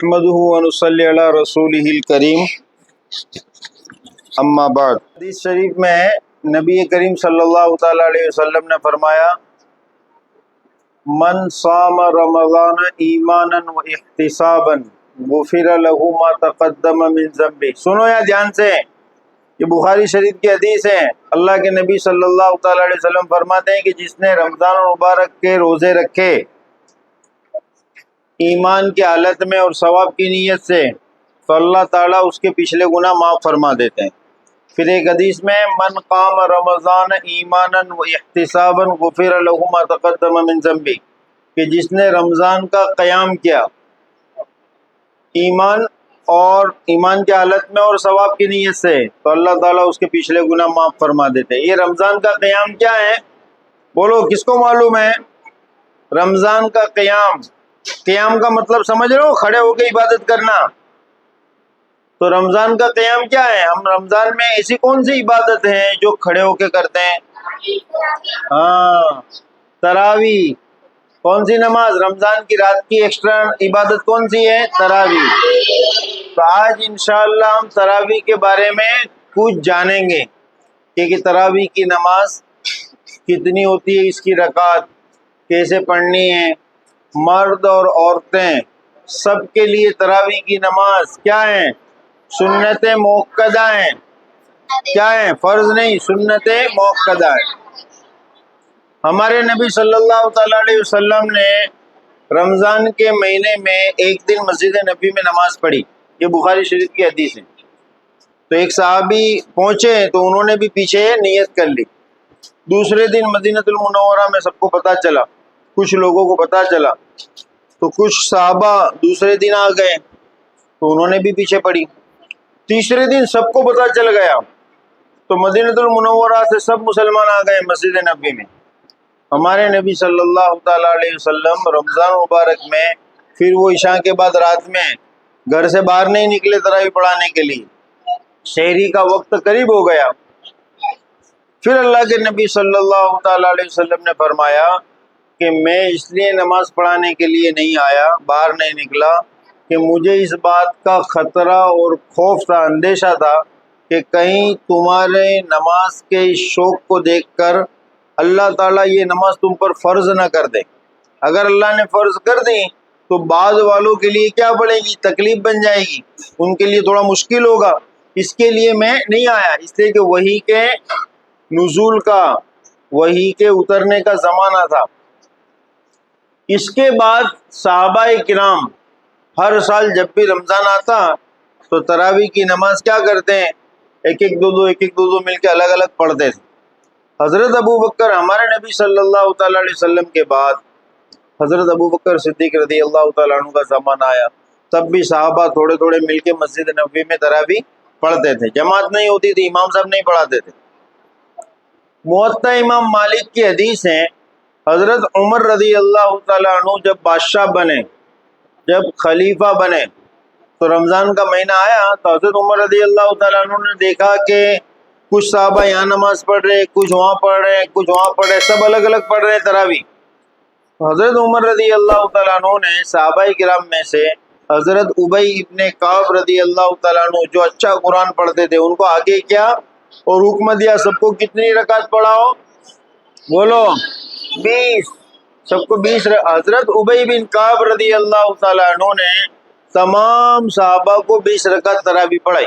نحمدہ ونصلی علی رسولہ الکریم اما بعد۔ حدیث شریف میں ہے نبی کریم صلی اللہ تعالی علیہ وسلم نے فرمایا من صام رمضان ایمانا و احتسابا غفر له ما تقدم من ذنبہ۔ سنو یا دھیان سے، یہ بخاری شریف کی حدیث ہے۔ اللہ کے نبی صلی اللہ تعالی علیہ وسلم فرماتے ہیں کہ جس نے رمضان المبارک کے روزے رکھے ایمان کی حالت میں اور ثواب کی نیت سے، تو اللہ تعالیٰ اس کے پچھلے گناہ معاف فرما دیتے ہیں۔ پھر ایک حدیث میں من قام رمضان ایمانا و احتسابا غفر له ما تقدم من ذنبہ، کہ جس نے رمضان کا قیام کیا ایمان کی حالت میں اور ثواب کی نیت سے، تو اللہ تعالیٰ اس کے پچھلے گناہ معاف فرما دیتے ہیں۔ یہ رمضان کا قیام کیا ہے؟ بولو، کس کو معلوم ہے رمضان کا قیام؟ قیام کا مطلب سمجھ رہے ہو؟ کھڑے ہو کے عبادت کرنا۔ تو رمضان کا قیام کیا ہے؟ ہم رمضان میں ایسی کون سی عبادت ہیں جو کھڑے ہو کے کرتے ہیں؟ تراویح۔ کون سی نماز؟ رمضان کی رات کی ایکسٹرا عبادت کون سی ہے؟ تراویح۔ تو آج انشاءاللہ ہم تراویح کے بارے میں کچھ جانیں گے کہ تراویح کی نماز کتنی ہوتی ہے، اس کی رکعت کیسے پڑھنی ہے۔ مرد اور عورتیں سب کے لیے تراویح کی نماز کیا ہے؟ سنت موقدہ ہیں۔ کیا ہے؟ فرض نہیں، سنت موقدہ ہے۔ ہمارے نبی صلی اللہ تعالی علیہ وسلم نے رمضان کے مہینے میں ایک دن مسجد نبی میں نماز پڑھی، یہ بخاری شریف کی حدیث ہے۔ تو ایک صحابی پہنچے تو انہوں نے بھی پیچھے نیت کر لی۔ دوسرے دن مدینہ المنورہ میں سب کو پتہ چلا، کچھ لوگوں کو پتہ چلا، تو کچھ صحابہ دوسرے دن آ گئے تو انہوں نے بھی پیچھے پڑھی۔ تیسرے دن سب کو پتہ چل گیا تو مدینہ المنورہ سے سب مسلمان آ گئے مسجد نبی میں۔ ہمارے نبی صلی اللہ تعالی علیہ وسلم رمضان مبارک میں پھر وہ عشاء کے بعد رات میں گھر سے باہر نہیں نکلے تراویح پڑھانے کے لیے۔ شہری کا وقت قریب ہو گیا۔ پھر اللہ کے نبی صلی اللہ تعالی علیہ وسلم نے فرمایا کہ میں اس لیے نماز پڑھانے کے لیے نہیں آیا، باہر نہیں نکلا، کہ مجھے اس بات کا خطرہ اور خوف تھا، اندیشہ تھا کہ کہیں تمہارے نماز کے اس شوق کو دیکھ کر اللہ تعالیٰ یہ نماز تم پر فرض نہ کر دے۔ اگر اللہ نے فرض کر دی تو بعض والوں کے لیے کیا پڑے گی؟ تکلیف بن جائے گی، ان کے لیے تھوڑا مشکل ہوگا۔ اس کے لیے میں نہیں آیا، اس لیے کہ وحی کے نزول کا، وحی کے اترنے کا زمانہ تھا۔ اس کے بعد صحابہ کرام ہر سال جب بھی رمضان آتا تو تراویح کی نماز کیا کرتے ہیں؟ ایک ایک دو مل کے الگ الگ پڑھتے تھے۔ حضرت ابو بکر، ہمارے نبی صلی اللہ تعالی علیہ وسلم کے بعد حضرت ابو بکر صدیق رضی اللہ تعالیٰ عنہ کا زمانہ آیا، تب بھی صحابہ تھوڑے تھوڑے مل کے مسجد نبوی میں تراویح پڑھتے تھے۔ جماعت نہیں ہوتی تھی، امام صاحب نہیں پڑھاتے تھے۔ موطا امام مالک کی حدیث ہے، حضرت عمر رضی اللہ تعالیٰ عنہ جب بادشاہ بنے، جب خلیفہ بنے، تو رمضان کا مہینہ آیا تو حضرت عمر رضی اللہ تعالیٰ عنہ نے دیکھا کہ کچھ صحابہ یہاں نماز پڑھ رہے، کچھ وہاں پڑھ رہے، کچھ وہاں پڑھ رہے، سب الگ الگ پڑھ رہے تراویح۔ حضرت عمر رضی اللہ تعالیٰ عنہ نے صحابہ کرام میں سے حضرت ابی ابن کعب رضی اللہ تعالیٰ عنہ جو اچھا قرآن پڑھتے تھے ان کو آگے کیا اور حکم دیا سب کو کتنی رکعت پڑھاؤ؟ بولو 20، سب کو 20۔ حضرت ابی بن کعب رضی اللہ تعالیٰ عنہ نے تمام صحابہ کو 20 رکعت تراویح پڑھائی۔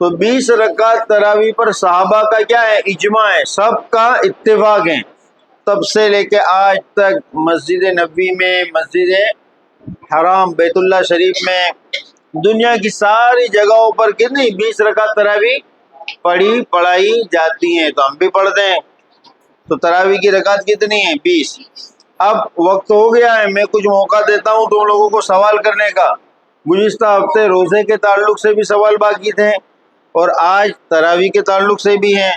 تو 20 رکعت تراویح پر صحابہ کا کیا ہے؟ اجماع ہے، سب کا اتفاق ہے۔ تب سے لے کے آج تک مسجد نبوی میں، مسجد حرام بیت اللہ شریف میں، دنیا کی ساری جگہوں پر کتنی 20 رکعت تراویح پڑھائی جاتی ہیں، تو ہم بھی پڑھتے ہیں۔ تو تراویح کی رکعت کتنی ہے؟ 20۔ اب وقت ہو گیا ہے، میں کچھ موقع دیتا ہوں تم لوگوں کو سوال کرنے کا۔ گزشتہ ہفتے روزے کے تعلق سے بھی سوال باقی تھے اور آج تراویح کے تعلق سے بھی ہیں،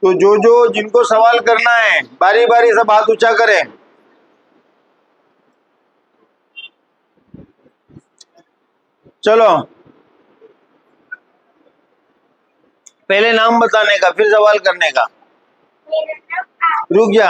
تو جن کو سوال کرنا ہے باری باری سب ہاتھ اونچا کریں۔ چلو، پہلے نام بتانے کا پھر سوال کرنے کا۔ رک جا،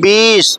20।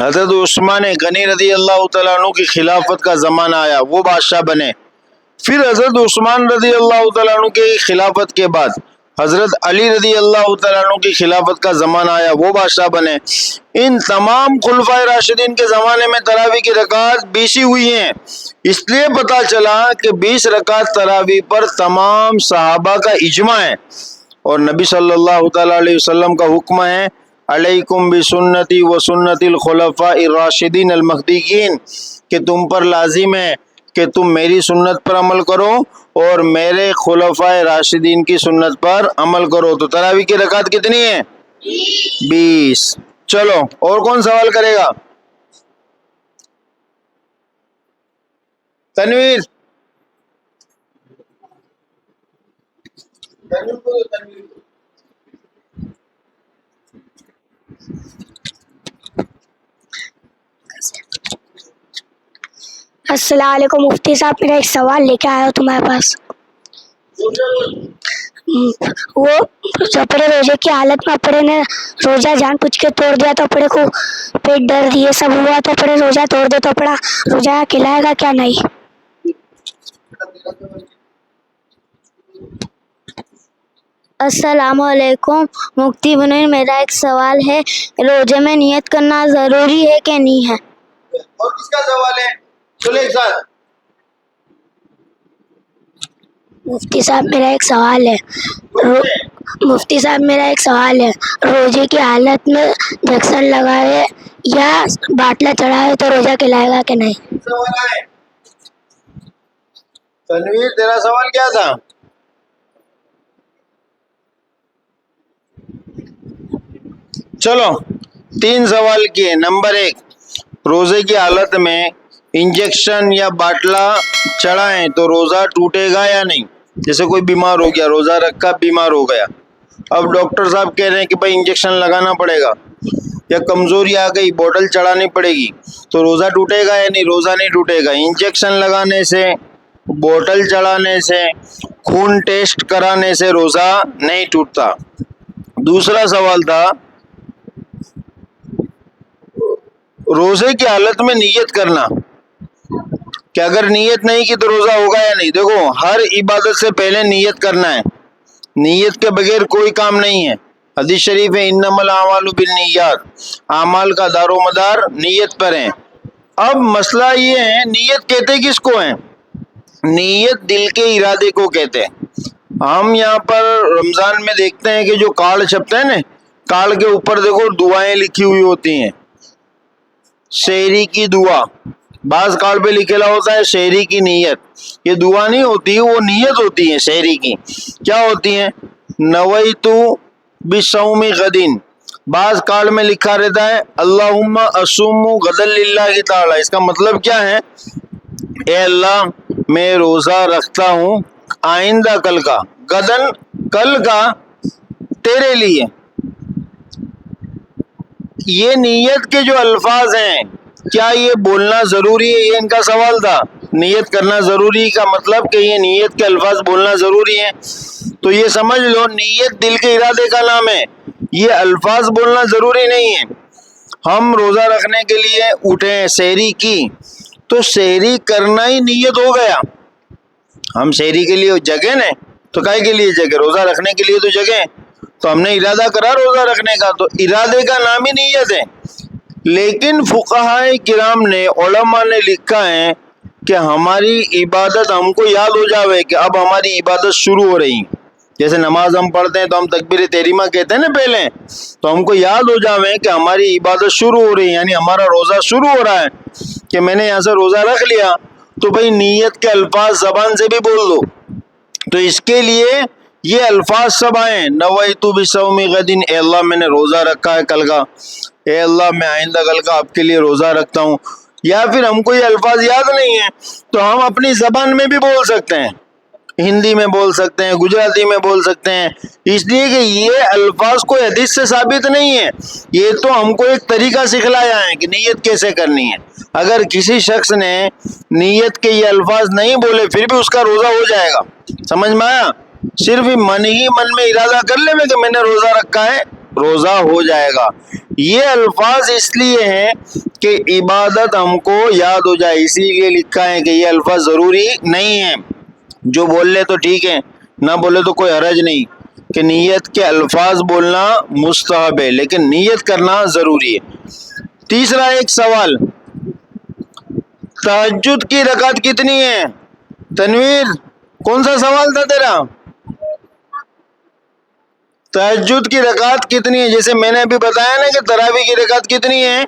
حضرت عثمان غنی رضی اللہ تعالیٰ عنہ کی خلافت کا زمانہ آیا، وہ بادشاہ بنے۔ پھر حضرت عثمان رضی اللہ تعالیٰ عنہ کی خلافت کے بعد حضرت علی رضی اللہ تعالیٰ عنہ کی خلافت کا زمانہ آیا، وہ بادشاہ بنے۔ ان تمام خلفائے راشدین کے زمانے میں تراویح کی رکعت 20 ہی ہوئی ہیں۔ اس لیے پتہ چلا کہ 20 رکعت تراویح پر تمام صحابہ کا اجماع ہے، اور نبی صلی اللہ تعالیٰ علیہ وسلم کا حکم ہے، علیکم بسنتی و سنت الخلفاء الراشدین المہدیین، کہ تم پر لازم ہے کہ تم میری سنت پر عمل کرو اور میرے خلفائے راشدین کی سنت پر عمل کرو۔ تو تراویح کی رکعت کتنی ہے؟ 20۔ چلو اور کون سوال کرے گا؟ تنویر، السلام علیکم مفتی صاحب، میرا ایک سوال لے کے آیا ہوں تمہارے پاس۔ وہ جو اپنے روزے کی حالت میں اپنے نے روزہ جان پوچھ کے توڑ دیا تو اپنے کو پیٹ درد یہ سب ہوا تو اپنے روزہ توڑ دے تو اپنا روزہ کھلائے گا کیا نہیں؟ السلام علیکم مفتی بنیر، میرا ایک سوال ہے، روزے میں نیت کرنا ضروری ہے کہ نہیں ہے؟ اور کس کا سوال ہے؟ چلو ایک ساتھ۔ مفتی صاحب میرا ایک سوال ہے، مفتی صاحب میرا ایک سوال ہے، روزے کی حالت میں جیکسن لگائے یا باٹلا چڑھائے تو روزہ کھلائے گا کہ نہیں؟ سوال ہے تنویر، تیرا سوال کیا تھا؟ چلو 3 سوال کیے۔ نمبر 1، روزے کی حالت میں انجیکشن یا باٹلا چڑھائیں تو روزہ ٹوٹے گا یا نہیں؟ جیسے کوئی بیمار ہو گیا، روزہ رکھا، بیمار ہو گیا، اب ڈاکٹر صاحب کہہ رہے ہیں کہ بھائی انجیکشن لگانا پڑے گا، یا کمزوری آ گئی، بوٹل چڑھانی پڑے گی، تو روزہ ٹوٹے گا یا نہیں؟ روزہ نہیں ٹوٹے گا۔ انجیکشن لگانے سے، بوٹل چڑھانے سے، خون ٹیسٹ کرانے سے روزہ نہیں ٹوٹتا۔ دوسرا سوال تھا روزے کی حالت میں نیت کرنا، کہ اگر نیت نہیں کی تو روزہ ہوگا یا نہیں؟ دیکھو، ہر عبادت سے پہلے نیت کرنا ہے، نیت کے بغیر کوئی کام نہیں ہے۔ حدیث شریف ہے انما الاعمال بالنیات، اعمال کا دار و مدار نیت پر ہے۔ اب مسئلہ یہ ہے، نیت کہتے کس کو ہیں؟ نیت دل کے ارادے کو کہتے ہیں۔ ہم یہاں پر رمضان میں دیکھتے ہیں کہ جو کارڈ چھپتے ہیں نا، کارڈ کے اوپر دیکھو دعائیں لکھی ہوئی ہوتی ہیں، سحری کی دعا، بعض کارڈ پہ لکھا ہوتا ہے سحری کی نیت، یہ دعا نہیں ہوتی، وہ نیت ہوتی ہے سحری کی۔ کیا ہوتی ہیں؟ نویت بصوم غدین، بعض کارڈ میں لکھا رہتا ہے اللہم اصوم غدا للہ تعالی، اس کا مطلب کیا ہے؟ اے اللہ میں روزہ رکھتا ہوں آئندہ کل کا، غدن کل کا تیرے لیے۔ یہ نیت کے جو الفاظ ہیں، کیا یہ بولنا ضروری ہے؟ یہ ان کا سوال تھا، نیت کرنا ضروری کا مطلب کہ یہ نیت کے الفاظ بولنا ضروری ہے؟ تو یہ سمجھ لو نیت دل کے ارادے کا نام ہے، یہ الفاظ بولنا ضروری نہیں ہے۔ ہم روزہ رکھنے کے لیے اٹھے، سحری کی، تو سحری کرنا ہی نیت ہو گیا۔ ہم سحری کے لیے جگے نا، تو کائے کے لیے جگے؟ روزہ رکھنے کے لیے تو جگے، تو ہم نے ارادہ کرا روزہ رکھنے کا، تو ارادے کا نام ہی نیت ہے۔ لیکن فقہائے کرام نے، علماء نے لکھا ہے کہ ہماری عبادت ہم کو یاد ہو جاوے کہ اب ہماری عبادت شروع ہو رہی، جیسے نماز ہم پڑھتے ہیں تو ہم تکبیر تحریمہ کہتے ہیں نا پہلے، تو ہم کو یاد ہو جاوے کہ ہماری عبادت شروع ہو رہی، یعنی ہمارا روزہ شروع ہو رہا ہے، کہ میں نے یہاں سے روزہ رکھ لیا، تو بھئی نیت کے الفاظ زبان سے بھی بول دو۔ تو اس کے لیے یہ الفاظ سب آئے، نویت بصوم غدین، اے اللہ میں نے روزہ رکھا ہے کل کا، اے اللہ میں آئندہ کل کا آپ کے لیے روزہ رکھتا ہوں۔ یا پھر ہم کو یہ الفاظ یاد نہیں ہیں تو ہم اپنی زبان میں بھی بول سکتے ہیں، ہندی میں بول سکتے ہیں، گجراتی میں بول سکتے ہیں، اس لیے کہ یہ الفاظ کوئی حدیث سے ثابت نہیں ہے، یہ تو ہم کو ایک طریقہ سکھلایا ہے کہ نیت کیسے کرنی ہے۔ اگر کسی شخص نے نیت کے یہ الفاظ نہیں بولے پھر بھی اس کا روزہ ہو جائے گا، سمجھ میں آیا؟ صرف من ہی من میں ارادہ کر لے کہ میں نے روزہ رکھا ہے روزہ ہو جائے گا. یہ الفاظ اس لیے ہیں کہ عبادت ہم کو یاد ہو جائے, اسی لیے لکھا ہے کہ یہ الفاظ ضروری نہیں ہے, جو بول لے تو ٹھیک ہے, نہ بولے تو کوئی حرج نہیں, کہ نیت کے الفاظ بولنا مستحب ہے لیکن نیت کرنا ضروری ہے. تیسرا ایک سوال, تہجد کی رکعت کتنی ہے؟ تنویر, کون سا سوال تھا تیرا؟ تہجد کی رکعت کتنی ہے؟ جیسے میں نے ابھی بتایا نا کہ تراویح کی رکعت کتنی ہے؟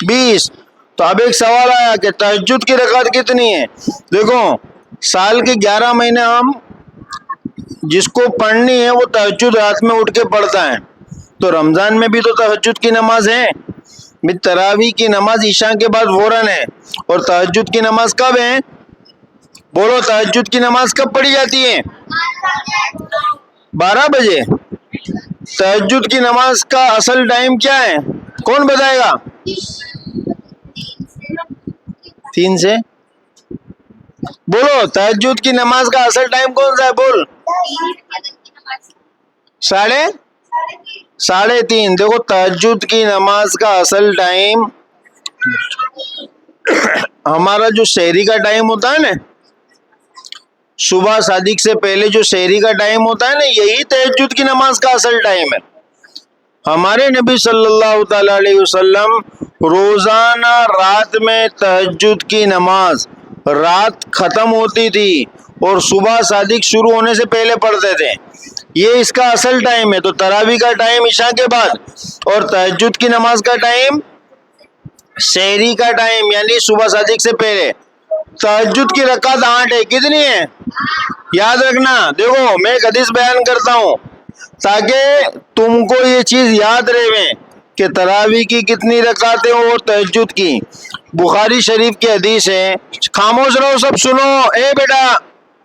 20. تو اب ایک سوال آیا کہ تہجد کی رکعت کتنی ہے. دیکھو, سال کے 11 مہینے ہم جس کو پڑھنی ہے وہ تہجد رات میں اٹھ کے پڑھتا ہے, تو رمضان میں بھی تو تہجد کی نماز ہے. تراویح کی نماز عشاء کے بعد فوراً ہے, اور تہجد کی نماز کب ہے؟ بولو, تہجد کی نماز کب پڑھی جاتی ہے؟ 12 بجے. تہجد کی نماز کا اصل ٹائم کیا ہے؟ کون بتائے گا؟ 3 سے بولو, تہجد کی نماز کا اصل ٹائم کون سا ہے؟ بول. 3:30. دیکھو, تہجد کی نماز کا اصل ٹائم ہمارا جو سحری کا ٹائم ہوتا ہے نا, صبح صادق سے پہلے جو سحری کا ٹائم ہوتا ہے نا, یہی تہجد کی نماز کا اصل ٹائم ہے. ہمارے نبی صلی اللہ تعالی علیہ وسلم روزانہ رات میں تہجد کی نماز رات ختم ہوتی تھی اور صبح صادق شروع ہونے سے پہلے پڑھتے تھے. یہ اس کا اصل ٹائم ہے. تو تراویح کا ٹائم عشاء کے بعد اور تہجد کی نماز کا ٹائم سحری کا ٹائم یعنی صبح صادق سے پہلے. تہجد کی رکعت 8 ہے. کتنی ہے؟ یاد رکھنا. دیکھو, میں ایک حدیث بیان کرتا ہوں تاکہ تم کو یہ چیز یاد رہے کہ تراویح کی کتنی رکعتیں اور تہجد کی. بخاری شریف کی حدیث ہے, خاموش رہو سب, سنو. اے بیٹا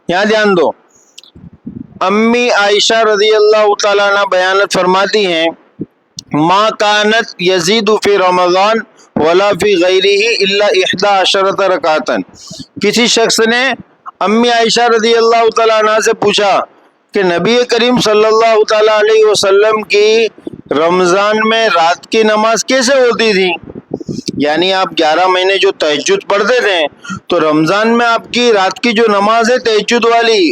یہاں دھیان دو. امی عائشہ رضی اللہ تعالیٰ عنہ بیانت فرماتی ہیں, ما کانت یزید فی رمضان ولا فی غیرہ الا 11 رکعتا. کسی شخص نے امی عائشہ رضی اللہ تعالیٰ عنہ سے پوچھا کہ نبی کریم صلی اللہ تعالیٰ علیہ وسلم کی رمضان میں رات کی نماز کیسے ہوتی تھی؟ یعنی آپ 11 مہینے جو تہجد پڑھتے تھے, تو رمضان میں آپ کی رات کی جو نماز ہے تہجد والی,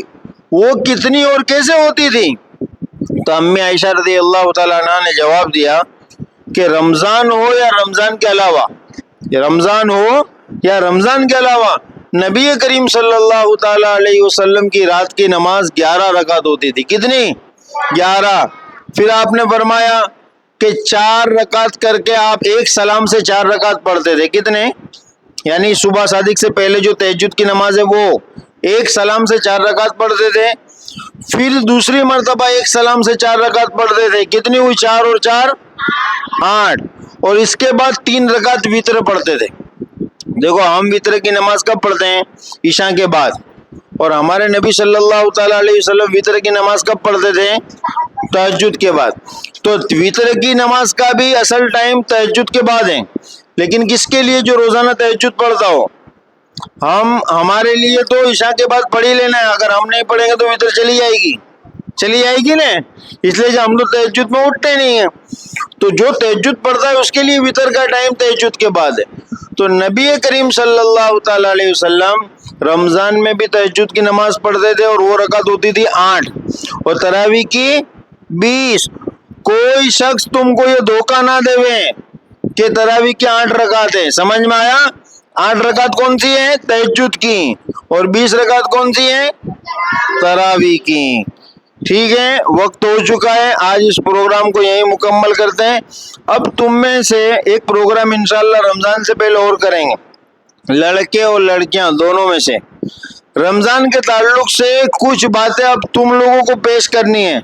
وہ کتنی اور کیسے ہوتی تھی؟ تو امی عائشہ رضی اللہ تعالیٰ عنہ نے جواب دیا کہ رمضان ہو یا رمضان کے علاوہ, رمضان ہو یا رمضان کے علاوہ, نبی کریم صلی اللہ تعالیٰ علیہ وسلم کی رات کی نماز 11 رکعت ہوتی تھی. کتنی؟ 11. پھر آپ نے فرمایا کہ 4 رکعت کر کے آپ ایک سلام سے 4 رکعت پڑھتے تھے. کتنے؟ یعنی صبح صادق سے پہلے جو تہجد کی نماز ہے وہ ایک سلام سے 4 رکعت پڑھتے تھے. پھر دوسری مرتبہ ایک سلام سے 4 رکعت پڑھتے تھے. کتنی ہوئی؟ 4 اور 4 8. اور اس کے بعد 3 رکعت وتر پڑھتے تھے. دیکھو, ہم وتر کی نماز کب پڑھتے ہیں؟ عشاء کے بعد. اور ہمارے نبی صلی اللہ تعالیٰ علیہ وسلم وتر کی نماز کب پڑھتے تھے؟ تہجد کے بعد. تو وتر کی نماز کا بھی اصل ٹائم تہجد کے بعد ہے. لیکن کس کے لیے جو روزانہ تہجد پڑھتا ہو, ہمارے لیے تو عشاء کے بعد پڑھ ہی لینا ہے. اگر ہم نہیں پڑھیں گے تو وتر چلی جائے گی نا, اس لیے کہ ہم تو تہجد میں اٹھتے نہیں ہیں. تو جو تہجد پڑھتا ہے اس کے لیے وتر کا ٹائم تہجد کے بعد ہے. تو نبی کریم صلی اللہ تعالیٰ علیہ وسلم رمضان میں بھی تہجد کی نماز پڑھتے تھے اور وہ رکعت ہوتی تھی 8 اور تراویح کی 20. کوئی شخص تم کو یہ دھوکہ نہ دے کہ تراویح کی 8 رکعت ہے. سمجھ میں آیا؟ 8 رکعت کون سی ہے؟ تہجد کی. اور 20 رکعت کون سی ہے؟ تراویح کی. ٹھیک ہے, وقت ہو چکا ہے. آج اس پروگرام کو یہیں مکمل کرتے ہیں. اب تم میں سے ایک پروگرام انشاءاللہ رمضان سے پہلے اور کریں گے, لڑکے اور لڑکیاں دونوں میں سے. رمضان کے تعلق سے کچھ باتیں اب تم لوگوں کو پیش کرنی ہے.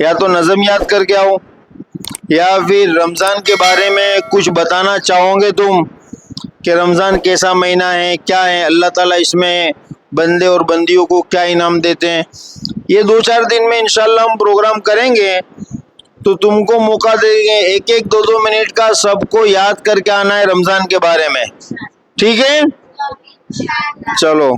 یا تو نظم یاد کر کے آؤ, یا پھر رمضان کے بارے میں کچھ بتانا چاہو گے تم کہ رمضان کیسا مہینہ ہے, کیا ہے, اللہ تعالیٰ اس میں بندے اور بندیوں کو کیا انعام دیتے ہیں. یہ 2-4 دن میں انشاءاللہ ہم پروگرام کریں گے, تو تم کو موقع دیں گے 1-1 2-2 منٹ کا سب کو یاد کر کے آنا ہے رمضان کے بارے میں. ٹھیک ہے, چلو.